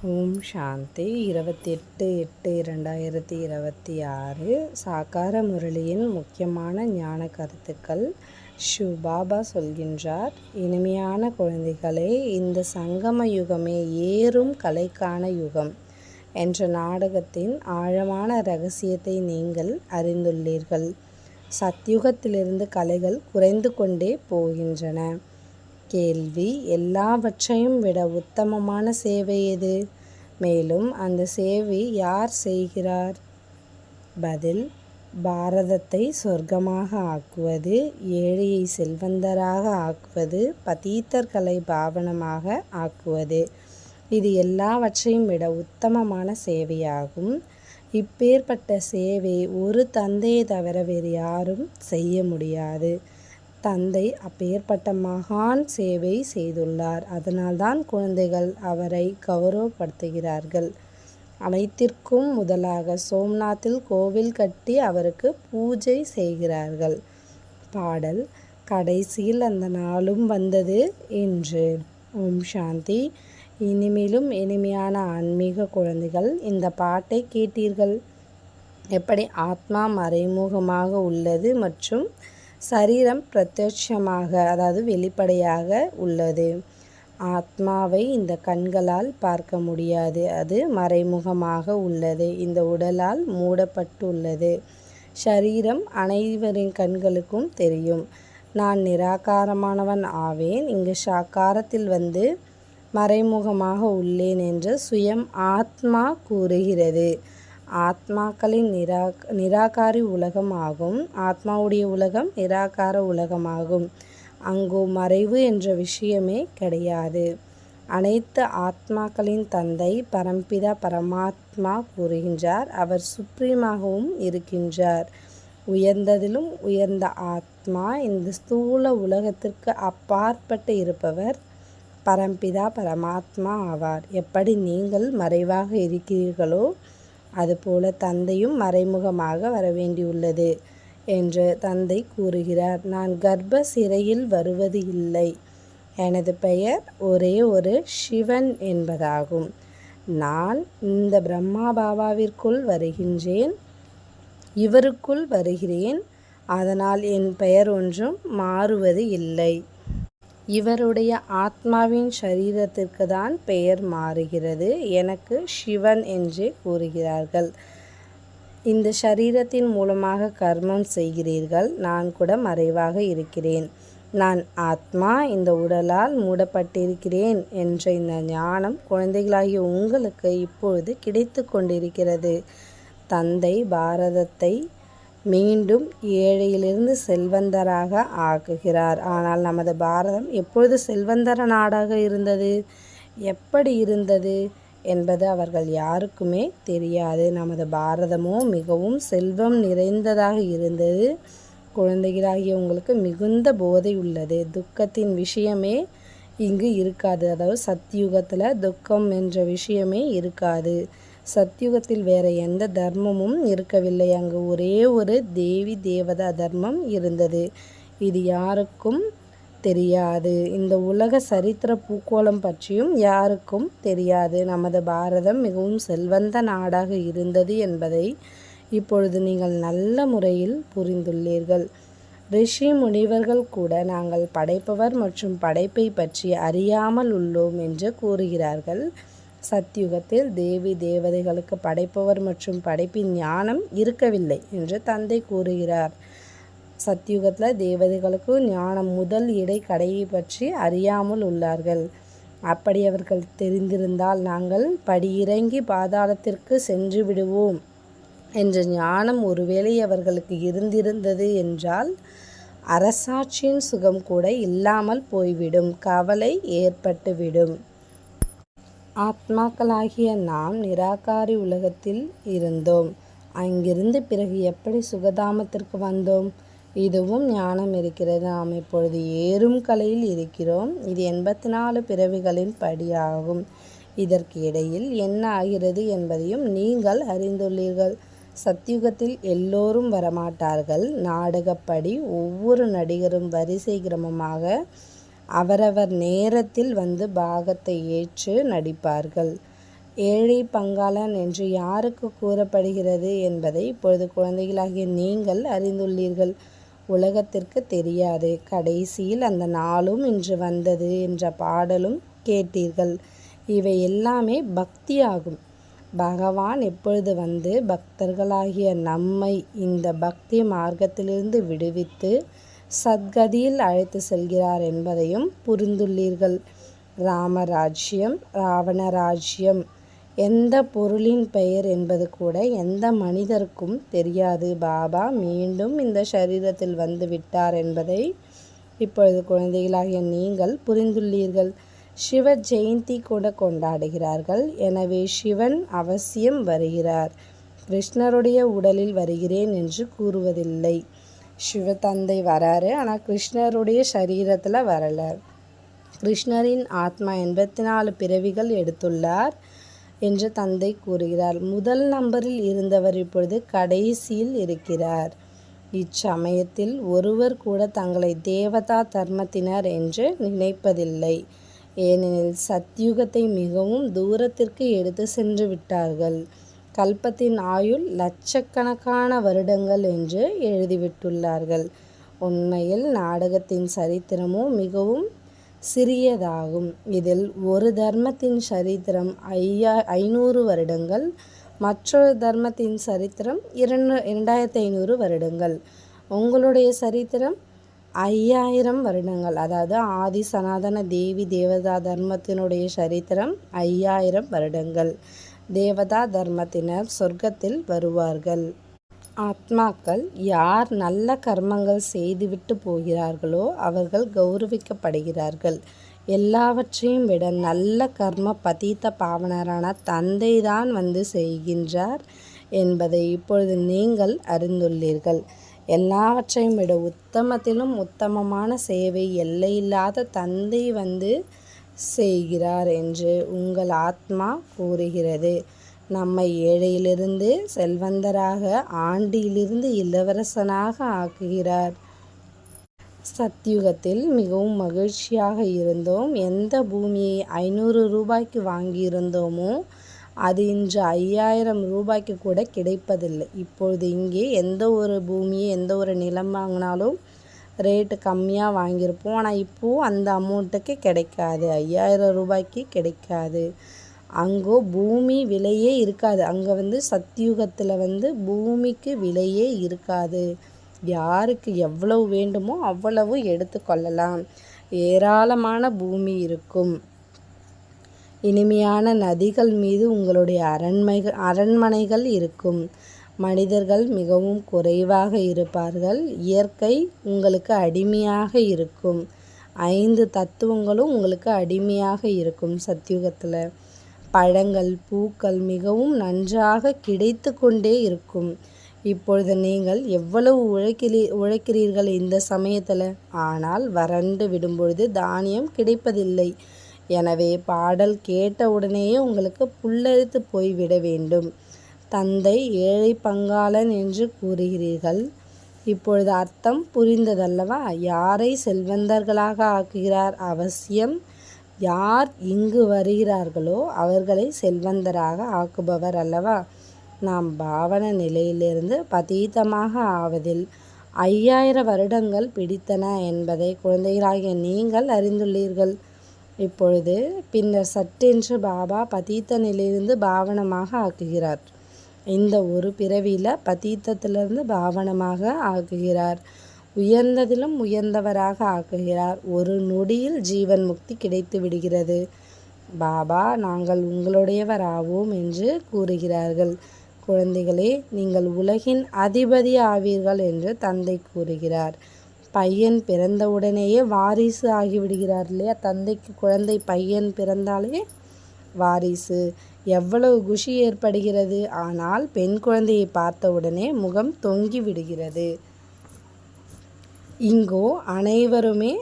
ஓம் சாந்தி 28/8/2026 சாக்கார முரளியின் முக்கியமான ஞான கருத்துக்கள். பாபா சொல்கின்றார், இனிமையான குழந்தைகளே, இந்த சங்கம யுகமே ஏறும் கலைக்கான யுகம் என்ற நாடகத்தின் ஆழமான இரகசியத்தை நீங்கள் அறிந்துள்ளீர்கள். சத்யுகத்திலிருந்து கலைகள் குறைந்து கொண்டே போகின்றன. கேள்வி: எல்லாவற்றையும் விட உத்தமமான சேவை எது? மேலும் அந்த சேவை யார் செய்கிறார்? பதில்: பாரதத்தை சொர்க்கமாக ஆக்குவது, ஏழையை செல்வந்தராக ஆக்குவது, பதீத்தர்களை பாவனமாக ஆக்குவது. இது எல்லாவற்றையும் விட உத்தமமான சேவையாகும். இப்பேற்பட்ட சேவை ஒரு தந்தையை தவிர வேறு யாரும் செய்ய முடியாது. தந்தை அப்பேற்பட்ட மகான் சேவை செய்துள்ளார். அதனால்தான் குழந்தைகள் அவரை கௌரவப்படுத்துகிறார்கள். அனைத்திற்கும் முதலாக சோம்நாத்தில் கோவில் கட்டி அவருக்கு பூஜை செய்கிறார்கள். பாடல்: கடைசியில் அந்த நாளும் வந்தது என்று. ஓம் சாந்தி. இனிமேலும் இனிமையான ஆன்மீக குழந்தைகள், இந்த பாட்டை கேட்டீர்கள். எப்படி ஆத்மா மறைமுகமாக உள்ளது மற்றும் சரீரம் பிரத்யட்சமாக, அதாவது வெளிப்படையாக உள்ளது. ஆத்மாவை இந்த கண்களால் பார்க்க முடியாது, அது மறைமுகமாக உள்ளது. இந்த உடலால் மூடப்பட்டுள்ளது. சரீரம் அனைவரின் கண்களுக்கும் தெரியும். நான் நிராகாரமானவன் ஆவேன், இங்கு சாக்காரத்தில் வந்து மறைமுகமாக உள்ளேன் என்று சுயம் ஆத்மா கூறுகிறது. ஆத்மாக்களின் நிராகாரி உலகம் ஆகும். ஆத்மாவுடைய உலகம் நிராகார உலகமாகும். அங்கு மறைவு என்ற விஷயமே கிடையாது. அனைத்து ஆத்மாக்களின் தந்தை பரம்பிதா பரமாத்மா கூறுகின்றார், அவர் சுப்ரீமாகவும் இருக்கின்றார். உயர்ந்ததிலும் உயர்ந்த ஆத்மா, இந்த ஸ்தூல உலகத்திற்கு அப்பாற்பட்டு இருப்பவர் பரம்பிதா பரமாத்மா ஆவார். எப்படி நீங்கள் மறைவாக இருக்கிறீர்களோ அதுபோல தந்தையும் மறைமுகமாக வரவேண்டியுள்ளது என்று தந்தை கூறுகிறார். நான் கர்ப்ப சிறையில் வருவது இல்லை. எனது பெயர் ஒரே ஒரு சிவன் என்பதாகும். நான் இந்த பிரம்மா பாபாவிற்குள் வருகின்றேன், இவருக்குள் வருகிறேன். அதனால் என் பெயர் ஒன்றும் மாறுவது இல்லை. இவருடைய ஆத்மாவின் சரீரத்திற்கு தான் பெயர் மாறுகிறது. எனக்கு சிவன் என்றே கூறுகிறார்கள். இந்த சரீரத்தின் மூலமாக கர்மம் செய்கிறீர்கள். நான் கூட மறைவாக இருக்கிறேன். நான் ஆத்மா, இந்த உடலால் மூடப்பட்டிருக்கிறேன் என்ற இந்த ஞானம் குழந்தைகளாகிய உங்களுக்கு இப்பொழுது கிடைத்து கொண்டிருக்கிறது. தந்தை பாரதத்தை மீண்டும் ஏழையிலிருந்து செல்வந்தராக ஆக்குகிறார். ஆனால் நமது பாரதம் எப்பொழுது செல்வந்தர நாடாக இருந்தது, எப்படி இருந்தது என்பது அவர்கள் யாருக்குமே தெரியாது. நமது பாரதமோ மிகவும் செல்வம் நிறைந்ததாக இருந்தது. குழந்தைகளாகிய உங்களுக்கு மிகுந்த போதை உள்ளது. துக்கத்தின் விஷயமே இங்கு இருக்காது. அதாவது சத்யுகத்தில் துக்கம் என்ற விஷயமே இருக்காது. சத்யுகத்தில் வேறு எந்த தர்மமும் இருக்கவில்லை. அங்கு ஒரே ஒரு தேவி தேவதா தர்மம் இருந்தது. இது யாருக்கும் தெரியாது. இந்த உலக சரித்திர பூகோளம் பற்றியும் யாருக்கும் தெரியாது. நமது பாரதம் மிகவும் செல்வந்த நாடாக இருந்தது என்பதை இப்பொழுது நீங்கள் நல்ல முறையில் புரிந்துள்ளீர்கள். ரிஷி முனிவர்கள் கூட நாங்கள் படைப்பவர் மற்றும் படைப்பை பற்றி அறியாமல் உள்ளோம் என்று கூறுகிறார்கள். சத்யுகத்தில் தேவி தேவதைகளுக்கு படைப்பவர் மற்றும் படைப்பின் ஞானம் இருக்கவில்லை என்று தந்தை கூறுகிறார். சத்யுகத்தில் தேவதைகளுக்கு ஞானம் முதல் இடை கடையை பற்றி அறியாமல் உள்ளார்கள். அப்படி அவர்கள் தெரிந்திருந்தால் நாங்கள் படியிறங்கி பாதாளத்திற்கு சென்று விடுவோம் என்ற ஞானம் ஒருவேளை அவர்களுக்கு இருந்திருந்தது என்றால் அரசாட்சியின் சுகம் கூட இல்லாமல் போய்விடும், கவலை ஏற்பட்டுவிடும். ஆத்மாக்களாகிய நாம் நிராகாரி உலகத்தில் இருந்தோம். அங்கிருந்து பிறகு எப்படி சுகதாமத்திற்கு வந்தோம்? இதுவும் ஞானம் இருக்கிறது. நாம் இப்பொழுது ஏறும் கலையில் இருக்கிறோம். இது 84 பிறவிகளின் படியாகும். இதற்கு இடையில் என்ன ஆகிறது என்பதையும் நீங்கள் அறிந்துள்ளீர்கள். சத்யுகத்தில் எல்லோரும் வரமாட்டார்கள். நாடகப்படி ஒவ்வொரு நடிகரும் வரிசை கிரமமாக அவரவர் நேரத்தில் வந்து பாகத்தை ஏற்று நடிப்பார்கள். ஏழை பங்காளன் என்று யாருக்கு கூறப்படுகிறது என்பதை இப்பொழுது குழந்தைகளாகிய நீங்கள் அறிந்துள்ளீர்கள். உலகத்திற்கு தெரியாது. கடைசியில் அந்த நாளும் இன்று வந்தது என்ற பாடலும் கேட்டீர்கள். இவை எல்லாமே பக்தியாகும். பகவான் எப்பொழுது வந்து பக்தர்களாகிய நம்மை இந்த பக்தி மார்க்கத்திலிருந்து விடுவித்து சத்கதியில் அழைத்து செல்கிறார் என்பதையும் புரிந்துள்ளீர்கள். ராமராஜ்யம், ராவணராஜ்யம் எந்த பொருளின் பெயர் என்பது கூட எந்த மனிதருக்கும் தெரியாது. பாபா மீண்டும் இந்த சரீரத்தில் வந்து விட்டார் என்பதை இப்பொழுது குழந்தைகளாகிய நீங்கள் புரிந்துள்ளீர்கள். சிவ ஜெயந்தி கூட கொண்டாடுகிறார்கள். எனவே சிவன் அவசியம் வருகிறார். கிருஷ்ணருடைய உடலில் வருகிறேன் என்று கூறுவதில்லை. சிவ தந்தை வராரு, ஆனால் கிருஷ்ணருடைய சரீரத்தில் வரல. கிருஷ்ணரின் ஆத்மா 84 பிறவிகள் எடுத்துள்ளார் என்று தந்தை கூறுகிறார். முதல் நம்பரில் இருந்தவர் இப்பொழுது கடைசியில் இருக்கிறார். இச்சமயத்தில் ஒருவர் கூட தங்களை தேவதா தர்மத்தினர் என்று நினைப்பதில்லை. ஏனெனில் சத்யுகத்தை மிகவும் தூரத்திற்கு எடுத்து சென்று விட்டார்கள். கல்பத்தின் ஆயுள் லட்சக்கணக்கான வருடங்கள் என்று எழுதிவிட்டுள்ளார்கள். உண்மையில் நாடகத்தின் சரித்திரமோ மிகவும் சிறியதாகும். இதில் ஒரு தர்மத்தின் சரித்திரம் 500 வருடங்கள், மற்றொரு தர்மத்தின் சரித்திரம் 2500 வருடங்கள். உங்களுடைய சரித்திரம் 5000 வருடங்கள். அதாவது ஆதி சனாதன தேவி தேவதா தர்மத்தினுடைய சரித்திரம் 5000 வருடங்கள். தேவதா தர்மத்தினர் சொர்க்கத்தில் வருவார்கள். ஆத்மாக்கள் யார் நல்ல கர்மங்கள் செய்துவிட்டு போகிறார்களோ அவர்கள் கௌரவிக்கப்படுகிறார்கள். எல்லாவற்றையும் விட நல்ல கர்ம பதீத்த பாவனரான தந்தை தான் வந்து செய்கின்றார் என்பதை இப்பொழுது நீங்கள் அறிந்துள்ளீர்கள். எல்லாவற்றையும் விட உத்தமத்திலும் உத்தமமான சேவை எல்லையில்லாத தந்தை வந்து செய்கிறார் என்று உங்கள் ஆத்மா கூறுகிறது. நம்மை ஏழையிலிருந்து செல்வந்தராக, ஆண்டியிலிருந்து இளவரசனாக ஆக்குகிறார். சத்யுகத்தில் மிகவும் மகிழ்ச்சியாக இருந்தோம். எந்த பூமியை 500 ரூபாய்க்கு வாங்கியிருந்தோமோ அது இன்று 5000 ரூபாய்க்கு கூட கிடைப்பதில்லை. இப்பொழுது இங்கே எந்த ஒரு பூமியை, எந்த ஒரு நிலம் வாங்கினாலும் ரேட்டு கம்மியாக வாங்கியிருப்போம். ஆனால் இப்போது அந்த அமௌண்ட்டுக்கு கிடைக்காது, 5000 ரூபாய்க்கு கிடைக்காது. அங்கோ பூமி விலையே இருக்காது. அங்கே வந்து சத்யுகத்தில் பூமிக்கு விலையே இருக்காது. யாருக்கு எவ்வளவு வேண்டுமோ அவ்வளவு எடுத்துக்கொள்ளலாம். ஏராளமான பூமி இருக்கும். இனிமையான நதிகள் மீது உங்களுடைய அரண்மனைகள் இருக்கும். மனிதர்கள் மிகவும் குறைவாக இருப்பார்கள். இயற்கை உங்களுக்கு அடிமையாக இருக்கும். 5 தத்துவங்களும் உங்களுக்கு அடிமையாக இருக்கும். சத்யுகத்தில் பழங்கள், பூக்கள் மிகவும் நன்றாக கிடைத்து கொண்டே இருக்கும். இப்பொழுது நீங்கள் எவ்வளவு உழைக்கிறீர்கள் இந்த சமயத்தில். ஆனால் வறண்டு விடும்பொழுது தானியம் கிடைப்பதில்லை. எனவே பாடல் கேட்ட உடனேயே உங்களுக்கு புல்லரித்து போய்விட வேண்டும். தந்தை ஏழை பங்காளன் என்று கூறுகிறீர்கள். இப்பொழுது அர்த்தம் புரிந்ததல்லவா? யாரை செல்வந்தர்களாக ஆக்குகிறார்? அவசியம் யார் இங்கு வருகிறார்களோ அவர்களை செல்வந்தராக ஆக்குபவர் அல்லவா? நாம் பாவன நிலையிலிருந்து பதீதமாக ஆவதில் 5000 வருடங்கள் பிடித்தன என்பதை குழந்தைகளாகிய நீங்கள் அறிந்துள்ளீர்கள். இப்பொழுது பின்னர் சட்டென்று பாபா பதீத்த நிலையிலிருந்து பாவனமாக ஆக்குகிறார். இந்த ஒரு பிறவியில் பதீத்தத்திலிருந்து பாவனமாக ஆக்குகிறார். உயர்ந்ததிலும் உயர்ந்தவராக ஆக்குகிறார். ஒரு நொடியில் ஜீவன் முக்தி கிடைத்து விடுகிறது. பாபா நாங்கள் உங்களுடையவர் ஆவோம் என்று கூறுகிறார்கள். குழந்தைகளே, நீங்கள் உலகின் அதிபதி ஆவீர்கள் என்று தந்தை கூறுகிறார். பையன் பிறந்தவுடனேயே வாரிசு ஆகிவிடுகிறார் இல்லையா? தந்தைக்கு குழந்தை பையன் பிறந்தாலே வாரிசு. எவ்வளவு குஷி ஏற்படுகிறது. ஆனால் பெண் குழந்தையை பார்த்தவுடனே முகம் தொங்கி விடுகிறது. இங்கோ அனைவருமே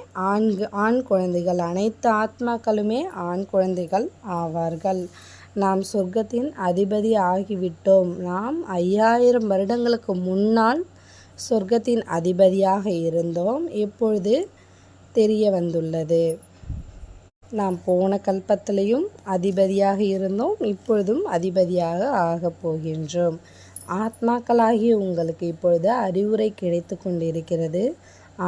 ஆண் குழந்தைகள். அனைத்து ஆத்மாக்களுமே ஆண் குழந்தைகள் ஆவார்கள். நாம் சொர்க்கத்தின் அதிபதி ஆகிவிட்டோம். நாம் 5000 வருடங்களுக்கு முன்னால் சொர்க்கத்தின் அதிபதியாக இருந்தோம். இப்பொழுது தெரிய வந்துள்ளது. நாம் போன கல்பத்திலையும் அதிபதியாக இருந்தோம், இப்பொழுதும் அதிபதியாக ஆகப் போகின்றோம். ஆத்மாக்களாகிய உங்களுக்கு இப்பொழுது அறிவுரை கிடைத்து கொண்டிருக்கிறது.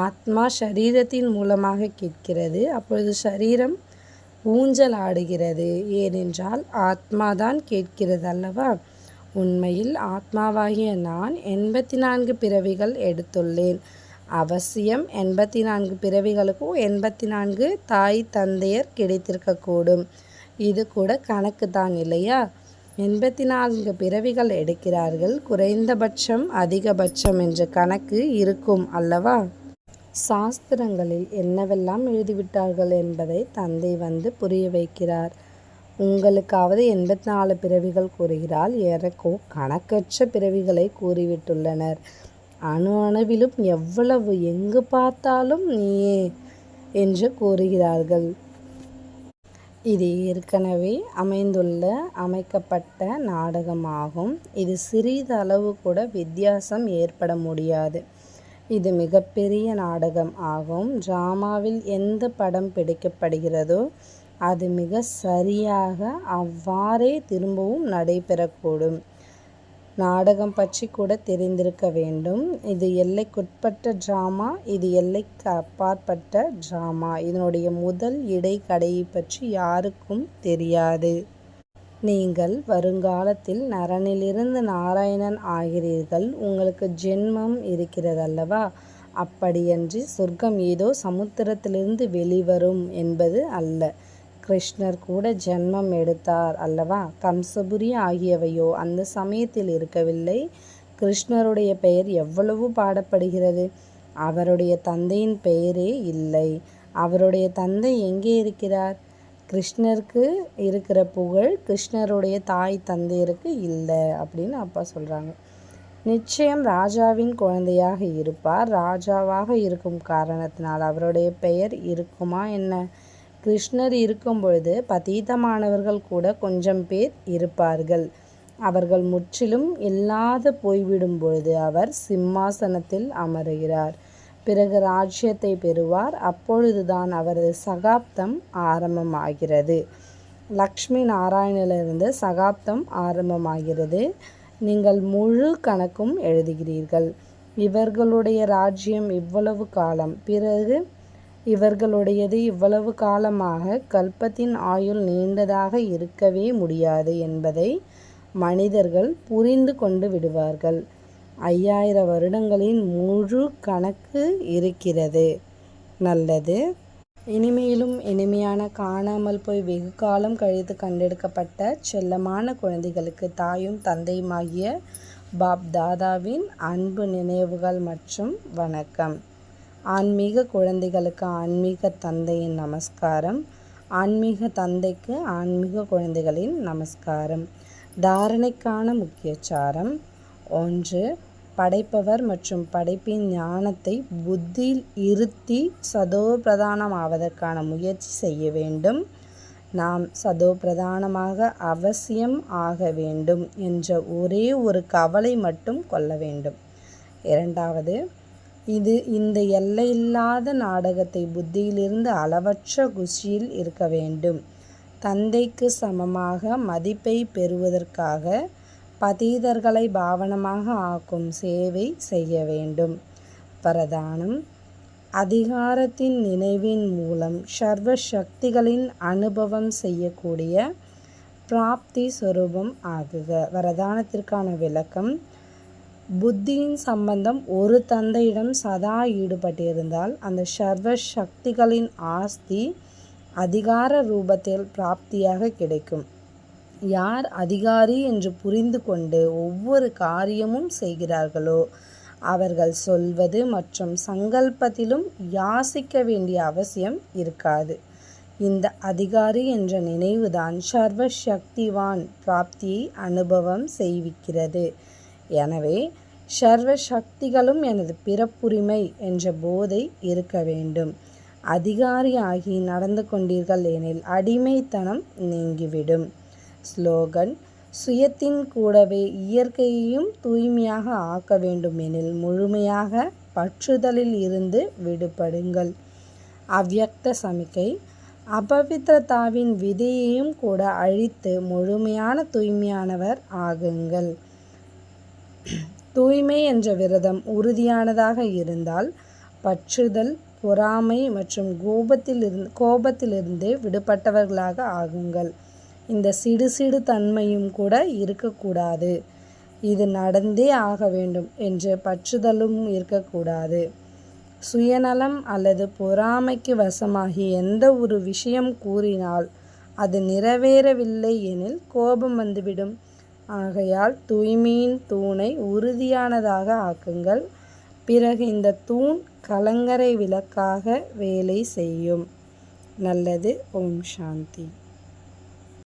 ஆத்மா சரீரத்தின் மூலமாக கேட்கிறது. அப்பொழுது சரீரம் ஊஞ்சல் ஆடுகிறது. ஏனென்றால் ஆத்மாதான் கேட்கிறது அல்லவா? உண்மையில் ஆத்மாவாகிய நான் 84 பிறவிகள் எடுத்துள்ளேன். அவசியம் 84 பிறவிகளுக்கும் 84 தாய் தந்தையர் கிடைத்திருக்கக்கூடும். இது கூட கணக்கு தான் இல்லையா? 84 பிறவிகள் எடுக்கிறார்கள். குறைந்தபட்சம் அதிகபட்சம் என்ற கணக்கு இருக்கும் அல்லவா? சாஸ்திரங்களில் என்னவெல்லாம் எழுதிவிட்டார்கள் என்பதை தந்தை வந்து புரிய வைக்கிறார். உங்களுக்காவது 84 பிறவிகள் கூறுகிறால், எனக்கோ கணக்கற்ற பிறவிகளை கூறிவிட்டுள்ளனர். அணு அணுவிலும் எவ்வளவு எங்கு பார்த்தாலும் நீயே என்று கூறுகிறார்கள். இது ஏற்கனவே அமைக்கப்பட்ட நாடகமாகும். இது சிறிதளவு கூட வித்தியாசம் ஏற்பட முடியாது. இது மிகப்பெரிய நாடகம் ஆகும். டிராமாவில் எந்த படம் பிடிக்கப்படுகிறதோ அது மிக சரியாக அவ்வாறே திரும்பவும் நடைபெறக்கூடும். நாடகம் பற்றி கூட தெரிந்திருக்க வேண்டும். இது எல்லைக்குட்பட்ட டிராமா, இது எல்லைக்கு அப்பாற்பட்ட டிராமா. இதனுடைய முதல் இடைக்கடையை பற்றி யாருக்கும் தெரியாது. நீங்கள் வருங்காலத்தில் நரனிலிருந்து நாராயணன் ஆகிறீர்கள். உங்களுக்கு ஜென்மம் இருக்கிறதல்லவா? அப்படியன்றி சொர்க்கம் ஏதோ சமுத்திரத்திலிருந்து வெளிவரும் என்பது அல்ல. கிருஷ்ணர் கூட ஜென்மம் எடுத்தார் அல்லவா? கம்சபுரி ஆகியவையோ அந்த சமயத்தில் இருக்கவில்லை. கிருஷ்ணருடைய பெயர் எவ்வளவு பாடப்படுகிறது. அவருடைய தந்தையின் பெயரே இல்லை. அவருடைய தந்தை எங்கே இருக்கிறார்? கிருஷ்ணருக்கு இருக்கிற புகழ் கிருஷ்ணருடைய தாய் தந்தையருக்கு இல்லை அப்படின்னு அப்பா சொல்கிறாங்க. நிச்சயம் ராஜாவின் குழந்தையாக இருப்பார். ராஜாவாக இருக்கும் காரணத்தினால் அவருடைய பெயர் இருக்குமா என்ன? கிருஷ்ணர் இருக்கும் பொழுது பதீதமானவர்கள் கூட கொஞ்சம் பேர் இருப்பார்கள். அவர்கள் முற்றிலும் இல்லாது போய்விடும் பொழுது அவர் சிம்மாசனத்தில் அமருகிறார். பிறகு ராஜ்யத்தை பெறுவார். அப்பொழுதுதான் அவரது சகாப்தம் ஆரம்பமாகிறது. லக்ஷ்மி நாராயணிலிருந்து சகாப்தம் ஆரம்பமாகிறது. நீங்கள் முழு கணக்கும் எழுதுகிறீர்கள். இவர்களுடைய ராஜ்யம் இவ்வளவு காலம், பிறகு இவர்களுடையது இவ்வளவு காலமாக, கல்பத்தின் ஆயுள் நீண்டதாக இருக்கவே முடியாது என்பதை மனிதர்கள் புரிந்து கொண்டு விடுவார்கள். 5000 வருடங்களின் முழு கணக்கு இருக்கிறது. நல்லது. இனிமேலும் இனிமையான காணாமல் போய் வெகு காலம் கழித்து கண்டெடுக்கப்பட்ட செல்லமான குழந்தைகளுக்கு தாயும் தந்தையுமாகிய பாப் தாதாவின் அன்பு நினைவுகள் மற்றும் வணக்கம். ஆன்மீக குழந்தைகளுக்கு ஆன்மீக தந்தையின் நமஸ்காரம். ஆன்மீக தந்தைக்கு ஆன்மீக குழந்தைகளின் நமஸ்காரம். தாரணைக்கான முக்கிய சாரம்: 1. படைப்பவர் மற்றும் படைப்பின் ஞானத்தை புத்தியில் இருத்தி சதோபிரதானம் ஆவதற்கான முயற்சி செய்ய வேண்டும். நாம் சதோபிரதானமாக அவசியம் ஆக வேண்டும் என்ற ஒரே ஒரு கவலை மட்டும் கொள்ள வேண்டும். 2. இந்த எல்லையில்லாத நாடகத்தை புத்தியிலிருந்து அளவற்ற குஷியில் இருக்க வேண்டும். தந்தைக்கு சமமாக மதிப்பை பெறுவதற்காக பதீதர்களை பாவனமாக ஆக்கும் சேவை செய்ய வேண்டும். வரதானம்: அதிகாரத்தின் நினைவின் மூலம் சர்வ சக்திகளின் அனுபவம் செய்யக்கூடிய பிராப்தி சொரூபம் ஆகுக. வரதானத்திற்கான விளக்கம்: புத்தியின் சம்பந்தம் ஒரு தந்தையிடம் சதா ஈடுபட்டிருந்தால் அந்த சர்வ சக்திகளின் ஆஸ்தி அதிகார ரூபத்தில் பிராப்தியாக கிடைக்கும். யார் அதிகாரி என்று புரிந்து கொண்டு ஒவ்வொரு காரியமும் செய்கிறார்களோ அவர்கள் சொல்வது மற்றும் சங்கல்பத்திலும் யாசிக்க வேண்டிய அவசியம் இருக்காது. இந்த அதிகாரி என்ற நினைவுதான் சர்வ சக்திவான் பிராப்தியை அனுபவம் செய்விக்கிறது. எனவே சர்வ சக்திகளும் எனது பிறப்புரிமை என்ற போதை இருக்க வேண்டும். அதிகாரி ஆகி நடந்து கொண்டீர்கள் எனில் அடிமைத்தனம் நீங்கிவிடும். ஸ்லோகன்: சுயத்தின் கூடவே இயற்கையையும் தூய்மையாக ஆக்க வேண்டுமெனில் முழுமையாக பற்றுதலில் இருந்து விடுபடுங்கள். அவ்யக்த சமிக்கை: அபவித்திரதாவின் விதையையும் கூட அழித்து முழுமையான தூய்மையானவர் ஆகுங்கள். தூய்மை என்ற விரதம் உறுதியானதாக இருந்தால் பற்றுதல், பொறாமை மற்றும் கோபத்திலிருந்து விடுபட்டவர்களாக ஆகுங்கள். இந்த சிடு தன்மையும் கூட இருக்கக்கூடாது. இது நடந்தே ஆக வேண்டும் என்ற பற்றுதலும் இருக்கக்கூடாது. சுயநலம் அல்லது பொறாமைக்கு வசமாகி எந்த ஒரு விஷயம் கூறினால் அது நிறைவேறவில்லை எனில் கோபம் வந்துவிடும். ஆகையால் தூய்மையின் தூணை உறுதியானதாக ஆக்குங்கள். பிறகு இந்த தூண் கலங்கரை விளக்காக வேலை செய்யும். நல்லது. ஓம் சாந்தி.